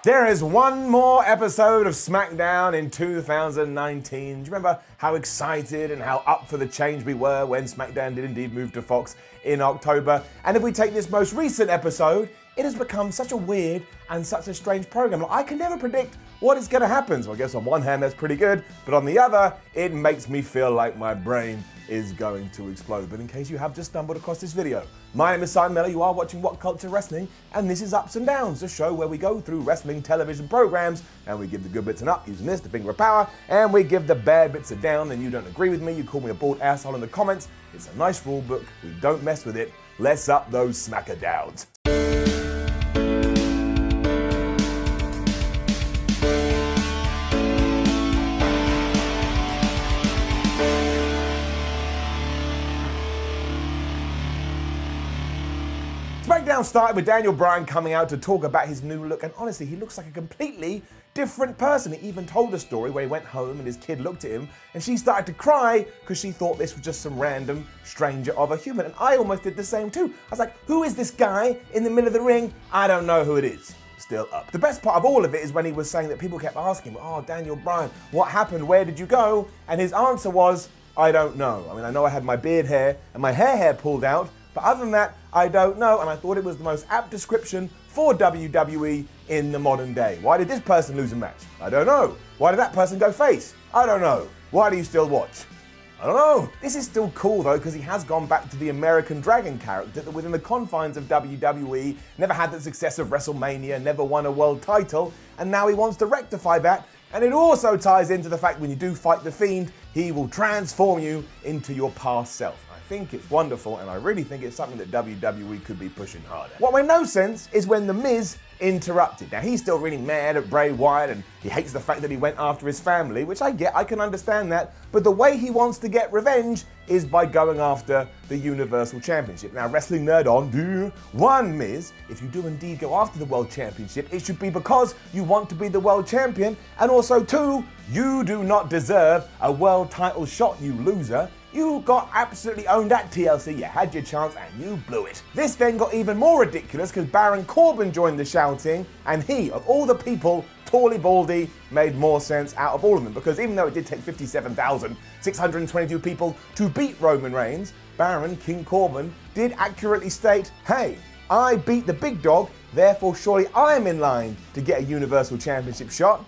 There is one more episode of SmackDown in 2019. Do you remember how excited and how up for the change we were when SmackDown did indeed move to Fox in October? And if we take this most recent episode, it has become such a weird and such a strange program. I can never predict what is going to happen. So I guess on one hand that's pretty good, but on the other, it makes me feel like my brain is going to explode. But in case you have just stumbled across this video, my name is Simon, you are watching WhatCulture Wrestling, and this is Ups and Downs, the show where we go through wrestling television programs, and we give the good bits an up using this, the finger of power, and we give the bad bits a down. And you don't agree with me, you call me a bald asshole in the comments. It's a nice rule book, we don't mess with it. Let's up those smacker downs. SmackDown started with Daniel Bryan coming out to talk about his new look, and honestly, he looks like a completely different person. He even told a story where he went home and his kid looked at him and she started to cry because she thought this was just some random stranger of a human. And I almost did the same too. I was like, who is this guy in the middle of the ring? I don't know who it is. Still up. The best part of all of it is when he was saying that people kept asking him, oh, Daniel Bryan, what happened? Where did you go? And his answer was, I don't know. I mean, I know I had my beard hair and my hair pulled out, but other than that, I don't know. And I thought it was the most apt description for WWE in the modern day. Why did this person lose a match? I don't know. Why did that person go face? I don't know. Why do you still watch? I don't know. This is still cool though, because he has gone back to the American Dragon character that within the confines of WWE never had the success of WrestleMania, never won a world title, and now he wants to rectify that. And it also ties into the fact when you do fight the Fiend, he will transform you into your past self. I think it's wonderful, and I really think it's something that WWE could be pushing harder. What made no sense is when The Miz interrupted. Now, he's still really mad at Bray Wyatt, and he hates the fact that he went after his family, which I get, I can understand that, but the way he wants to get revenge is by going after the Universal Championship. Now, wrestling nerd on, one, Miz, if you do indeed go after the World Championship, it should be because you want to be the World Champion, and also two, you do not deserve a world title shot, you loser. You got absolutely owned at TLC, you had your chance and you blew it. This then got even more ridiculous because Baron Corbin joined the shouting, and he, of all the people, Tally Baldy, made more sense out of all of them, because even though it did take 57,622 people to beat Roman Reigns, Baron King Corbin did accurately state, hey, I beat the big dog, therefore surely I'm in line to get a Universal Championship shot.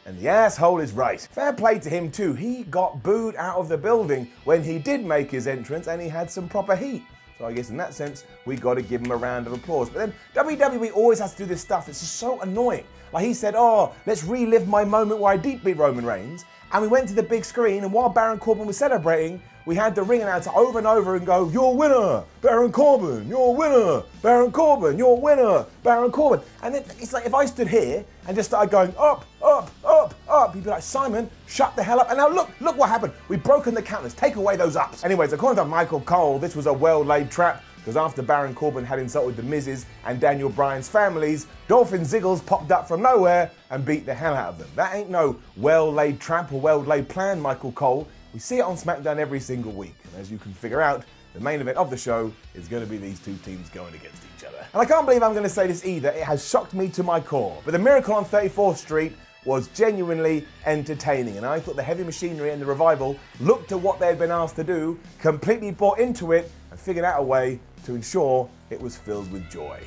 And the asshole is right. Fair play to him too. He got booed out of the building when he did make his entrance and he had some proper heat. So I guess in that sense, we got to give him a round of applause. But then WWE always has to do this stuff. It's just so annoying. Like he said, oh, let's relive my moment where I did beat Roman Reigns. And we went to the big screen, and while Baron Corbin was celebrating, we had the ring announcer over and over and go, your winner, Baron Corbin, your winner, Baron Corbin, your winner, Baron Corbin. And then it's like if I stood here and just started going up, up, up, up, he'd be like, Simon, shut the hell up. And now look what happened. We've broken the counters. Take away those ups. Anyways, according to Michael Cole, this was a well-laid trap, because after Baron Corbin had insulted the Miz's and Daniel Bryan's families, Dolph and Ziggler popped up from nowhere and beat the hell out of them. That ain't no well-laid trap or well-laid plan, Michael Cole. We see it on SmackDown every single week, and as you can figure out, the main event of the show is going to be these two teams going against each other. And I can't believe I'm going to say this either, it has shocked me to my core, but the Miracle on 34th Street was genuinely entertaining, and I thought the Heavy Machinery and the Revival looked at what they had been asked to do, completely bought into it, and figured out a way to ensure it was filled with joy.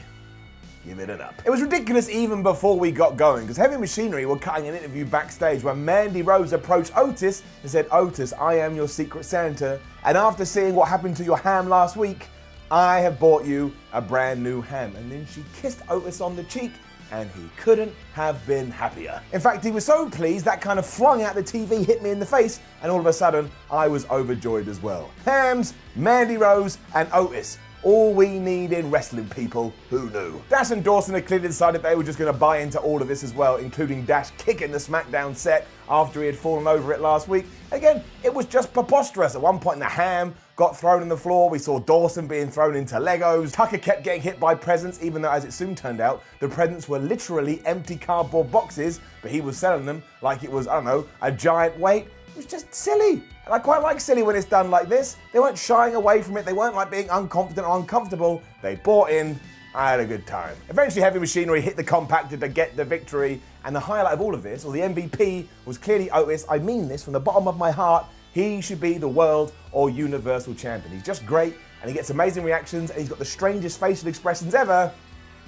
Give it an up. It was ridiculous even before we got going, because Heavy Machinery were cutting an interview backstage where Mandy Rose approached Otis and said, Otis, I am your Secret Santa, and after seeing what happened to your ham last week, I have bought you a brand new ham. And then she kissed Otis on the cheek, and he couldn't have been happier. In fact, he was so pleased that kind of flung out the TV, hit me in the face, and all of a sudden, I was overjoyed as well. Hams, Mandy Rose, and Otis. All we need in wrestling, people. Who knew? Dash and Dawson had clearly decided they were just going to buy into all of this as well, including Dash kicking the SmackDown set after he had fallen over it last week. Again, it was just preposterous. At one point, the ham got thrown on the floor. We saw Dawson being thrown into Legos. Tucker kept getting hit by presents, even though, as it soon turned out, the presents were literally empty cardboard boxes, but he was selling them like it was, I don't know, a giant weight. It was just silly. And I quite like silly when it's done like this. They weren't shying away from it. They weren't like being unconfident or uncomfortable. They bought in I had a good time. Eventually, Heavy Machinery hit the compactor to get the victory, and the highlight of all of this, or the MVP, was clearly Otis. I mean this from the bottom of my heart. He should be the world or universal champion. He's just great, and he gets amazing reactions, and he's got the strangest facial expressions ever.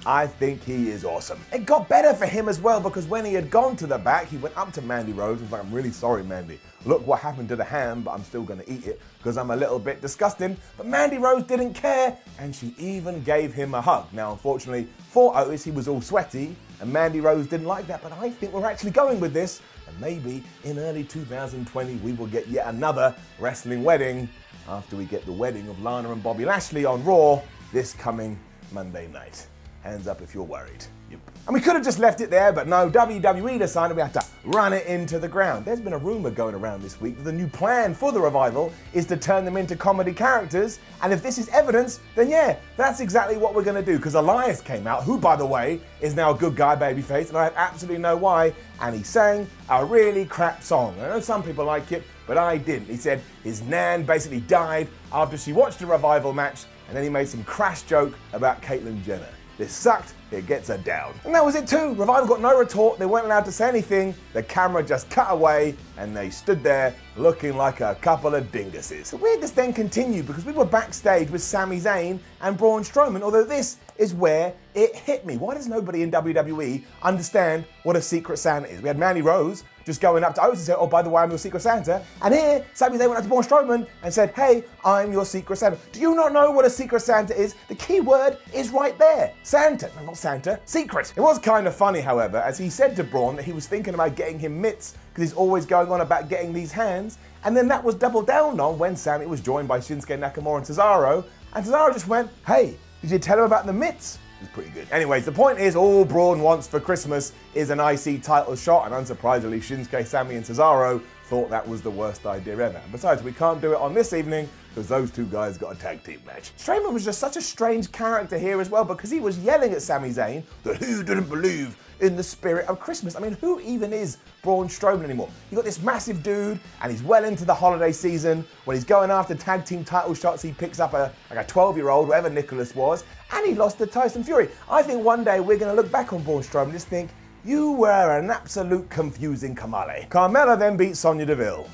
I think he is awesome. It got better for him as well, because when he had gone to the back, he went up to Mandy Rose and was like, I'm really sorry, Mandy. Look what happened to the ham, but I'm still going to eat it because I'm a little bit disgusting. But Mandy Rose didn't care, and she even gave him a hug. Now, unfortunately, for Otis, he was all sweaty, and Mandy Rose didn't like that, but I think we're actually going with this, and maybe in early 2020, we will get yet another wrestling wedding after we get the wedding of Lana and Bobby Lashley on Raw this coming Monday night. Hands up if you're worried. Yep. And we could have just left it there, but no, WWE decided we had to run it into the ground. There's been a rumor going around this week that the new plan for the revival is to turn them into comedy characters, and if this is evidence, then yeah, that's exactly what we're going to do, because Elias came out, who, by the way, is now a good guy babyface, and I have absolutely no why, and he sang a really crap song. I know some people like it, but I didn't. He said his nan basically died after she watched a revival match, and then he made some crass joke about Caitlyn Jenner. This sucked, it gets her down. And that was it too. Revival got no retort, they weren't allowed to say anything, the camera just cut away, and they stood there looking like a couple of dinguses. The weirdness then continued because we were backstage with Sami Zayn and Braun Strowman, although this is where it hit me. Why does nobody in WWE understand what a Secret Santa is? We had Mandy Rose just going up to Otis and said, oh, by the way, I'm your Secret Santa. And here, Sami Zayn went up to Braun Strowman and said, hey, I'm your Secret Santa. Do you not know what a Secret Santa is? The key word is right there. Santa. No, not Santa. Secret. It was kind of funny, however, as he said to Braun that he was thinking about getting him mitts because he's always going on about getting these hands. And then that was doubled down on when Sami was joined by Shinsuke Nakamura and Cesaro. And Cesaro just went, hey, did you tell him about the mitts? It was pretty good. Anyways, the point is, all Braun wants for Christmas is an IC title shot, and unsurprisingly, Shinsuke, Sami, and Cesaro thought that was the worst idea ever. And besides, we can't do it on this evening because those two guys got a tag team match. Strowman was just such a strange character here as well because he was yelling at Sami Zayn that who didn't believe in the spirit of Christmas. I mean, who even is Braun Strowman anymore? You got this massive dude, and he's well into the holiday season. When he's going after tag team title shots, he picks up like a 12-year-old, whatever Nicholas was, and he lost to Tyson Fury. I think one day we're going to look back on Braun Strowman and just think, you were an absolute confusing Kamale. Carmella then beat Sonia Deville.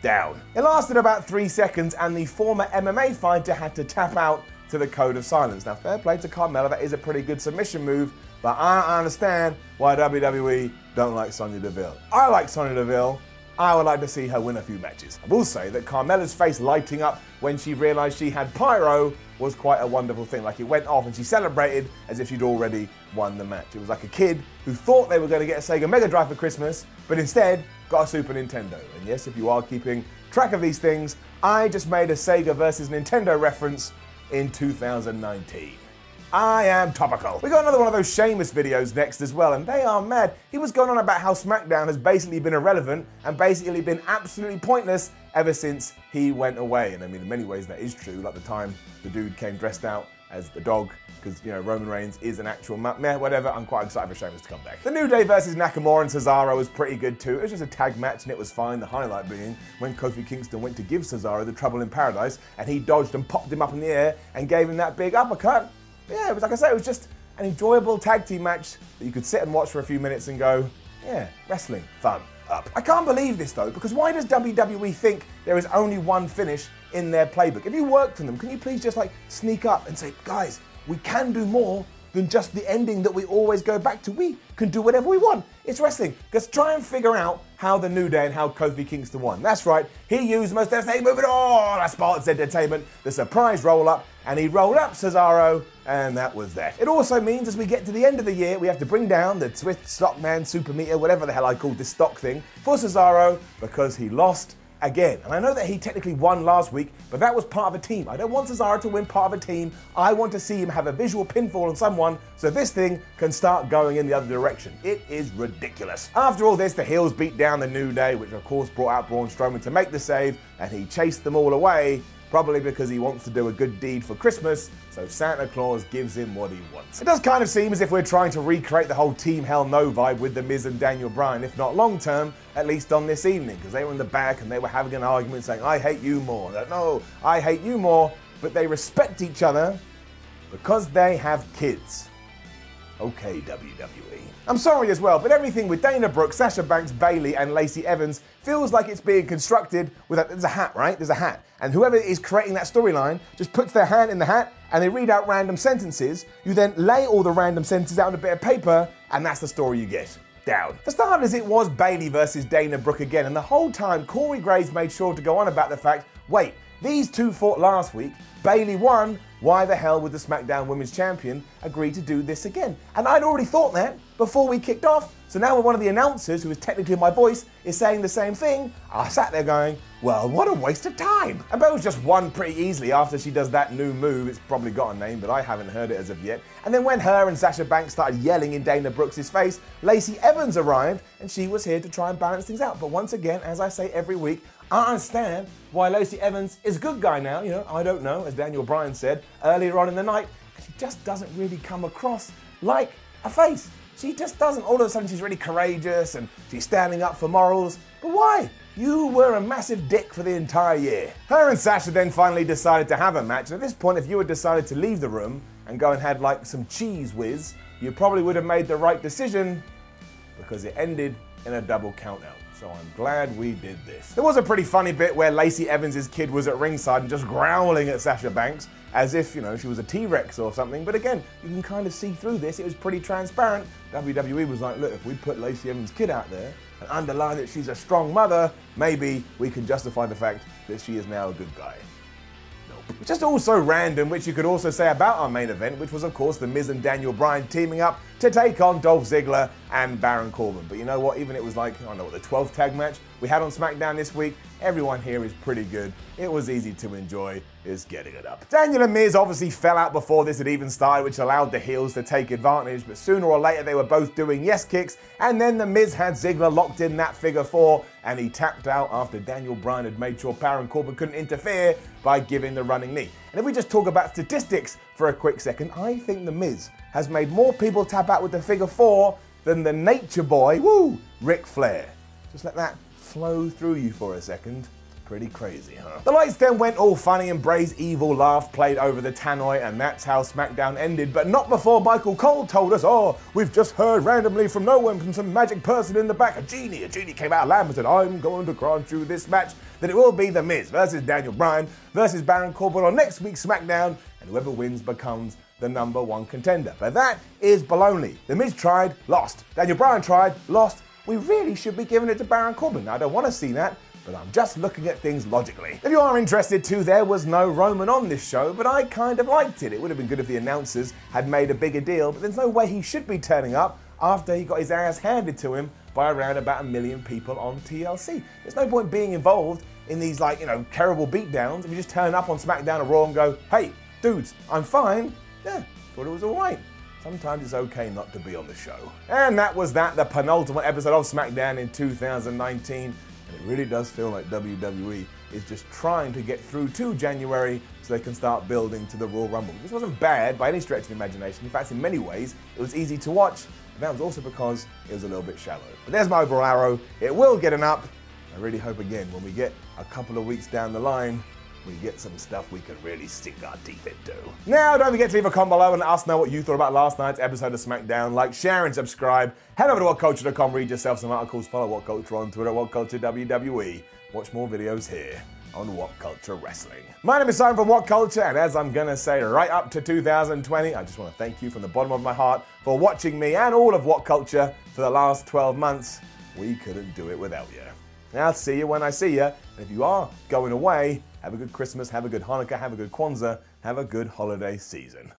Down. It lasted about 3 seconds, and the former MMA fighter had to tap out to the code of silence. Now, fair play to Carmella, that is a pretty good submission move, but I don't understand why WWE don't like Sonya Deville. I like Sonya Deville. I would like to see her win a few matches. I will say that Carmella's face lighting up when she realized she had pyro was quite a wonderful thing. Like, it went off and she celebrated as if she'd already won the match. It was like a kid who thought they were going to get a Sega Mega Drive for Christmas, but instead got a Super Nintendo. And yes, if you are keeping track of these things, I just made a Sega versus Nintendo reference in 2019. I am topical. We got another one of those Sheamus videos next as well, and they are mad. He was going on about how SmackDown has basically been irrelevant and basically been absolutely pointless ever since he went away. And I mean, in many ways that is true, like the time the dude came dressed out as the dog, because, you know, Roman Reigns is an actual whatever. I'm quite excited for Sheamus to come back. The New Day versus Nakamura and Cesaro was pretty good too. It was just a tag match and it was fine. The highlight being when Kofi Kingston went to give Cesaro the trouble in paradise and he dodged and popped him up in the air and gave him that big uppercut. Yeah, it was, like I said, it was just an enjoyable tag team match that you could sit and watch for a few minutes and go, yeah, wrestling, fun, up. I can't believe this though, because why does WWE think there is only one finish in their playbook? If you worked on them, can you please just like sneak up and say, guys, we can do more than just the ending that we always go back to. We can do whatever we want. It's wrestling. Let's try and figure out how the New Day and how Kofi Kingston won. That's right, he used the most devastating move at all, that's Spartan's Entertainment, the surprise roll-up, and he rolled up Cesaro, and that was that. It also means as we get to the end of the year, we have to bring down the Swift Stockman Super Meter, whatever the hell I called this stock thing, for Cesaro, because he lost again. And I know that he technically won last week, but that was part of a team. I don't want Cesaro to win part of a team. I want to see him have a visual pinfall on someone so this thing can start going in the other direction. It is ridiculous. After all this, the heels beat down the New Day, which of course brought out Braun Strowman to make the save, and he chased them all away, probably because he wants to do a good deed for Christmas, so Santa Claus gives him what he wants. It does kind of seem as if we're trying to recreate the whole Team Hell No vibe with The Miz and Daniel Bryan, if not long term, at least on this evening, because they were in the back and they were having an argument saying, I hate you more. Like, no, I hate you more, but they respect each other Because they have kids. Okay, WWE. I'm sorry as well, but everything with Dana Brooke, Sasha Banks, Bayley, and Lacey Evans feels like it's being constructed with there's a hat, right? There's a hat. And whoever is creating that storyline just puts their hand in the hat and they read out random sentences. You then lay all the random sentences out on a bit of paper, and that's the story you get. Down. For starters, it was Bayley versus Dana Brooke again, and the whole time Corey Graves made sure to go on about the fact, wait, these two fought last week, Bayley won, why the hell would the SmackDown Women's Champion agree to do this again? And I'd already thought that before we kicked off, so now when one of the announcers, who is technically my voice, is saying the same thing, I sat there going, well, what a waste of time. And Bell's just won pretty easily after she does that new move. It's probably got a name, but I haven't heard it as of yet. And then when her and Sasha Banks started yelling in Dana Brooks' face, Lacey Evans arrived, and she was here to try and balance things out. But once again, as I say every week, I understand why Lacey Evans is a good guy now. You know, I don't know, as Daniel Bryan said earlier on in the night. She just doesn't really come across like a face. She just doesn't. All of a sudden, she's really courageous and she's standing up for morals. But why? You were a massive dick for the entire year. Her and Sasha then finally decided to have a match. And at this point, if you had decided to leave the room and go and had like some cheese whiz, you probably would have made the right decision because it ended in a double countout. So I'm glad we did this. There was a pretty funny bit where Lacey Evans' kid was at ringside and just growling at Sasha Banks as if, you know, she was a T-Rex or something. But again, you can kind of see through this. It was pretty transparent. WWE was like, look, if we put Lacey Evans' kid out there and underline that she's a strong mother, maybe we can justify the fact that she is now a good guy. Nope. It's just all so random, which you could also say about our main event, which was, of course, The Miz and Daniel Bryan teaming up to take on Dolph Ziggler and Baron Corbin. But you know what? Even it was like, I don't know what, the 12th tag match we had on SmackDown this week. Everyone here is pretty good. It was easy to enjoy. Is getting it up. Daniel and Miz obviously fell out before this had even started, which allowed the heels to take advantage, but sooner or later they were both doing yes kicks, and then the Miz had Ziggler locked in that figure four, and he tapped out after Daniel Bryan had made sure Baron Corbin couldn't interfere by giving the running knee. And if we just talk about statistics for a quick second, I think the Miz has made more people tap out with the figure four than the Nature Boy, woo, Ric Flair. Just let that flow through you for a second. Pretty crazy, huh? The lights then went all funny and Bray's evil laugh played over the tannoy, and that's how SmackDown ended, but not before Michael Cole told us, oh, we've just heard randomly from nowhere from some magic person in the back, a genie came out of lamp and said, I'm going to grant you this match, that it will be The Miz versus Daniel Bryan versus Baron Corbin on next week's SmackDown, and whoever wins becomes the #1 contender. But that is baloney. The Miz tried, lost. Daniel Bryan tried, lost. We really should be giving it to Baron Corbin. Now, I don't want to see that, but I'm just looking at things logically. If you are interested too, there was no Roman on this show, but I kind of liked it. It would have been good if the announcers had made a bigger deal, but there's no way he should be turning up after he got his ass handed to him by around about 1 million people on TLC. There's no point being involved in these, like, you know, terrible beatdowns if you just turn up on SmackDown or Raw and go, hey, dudes, I'm fine. Yeah, thought it was all right. Sometimes it's okay not to be on the show. And that was that, the penultimate episode of SmackDown in 2019. And it really does feel like WWE is just trying to get through to January so they can start building to the Royal Rumble. This wasn't bad by any stretch of the imagination. In fact, in many ways, it was easy to watch. And that was also because it was a little bit shallow. But there's my overall arrow. It will get an up. I really hope, again, when we get a couple of weeks down the line, we get some stuff we can really sink our teeth into. Now, don't forget to leave a comment below and let us know what you thought about last night's episode of SmackDown. Like, share, and subscribe. Head over to WhatCulture.com, read yourself some articles, follow WhatCulture on Twitter, WhatCulture WWE. Watch more videos here on WhatCulture Wrestling. My name is Simon from WhatCulture, and as I'm gonna say right up to 2020, I just want to thank you from the bottom of my heart for watching me and all of WhatCulture for the last 12 months. We couldn't do it without you. I'll see you when I see you. And if you are going away, have a good Christmas, have a good Hanukkah, have a good Kwanzaa, have a good holiday season.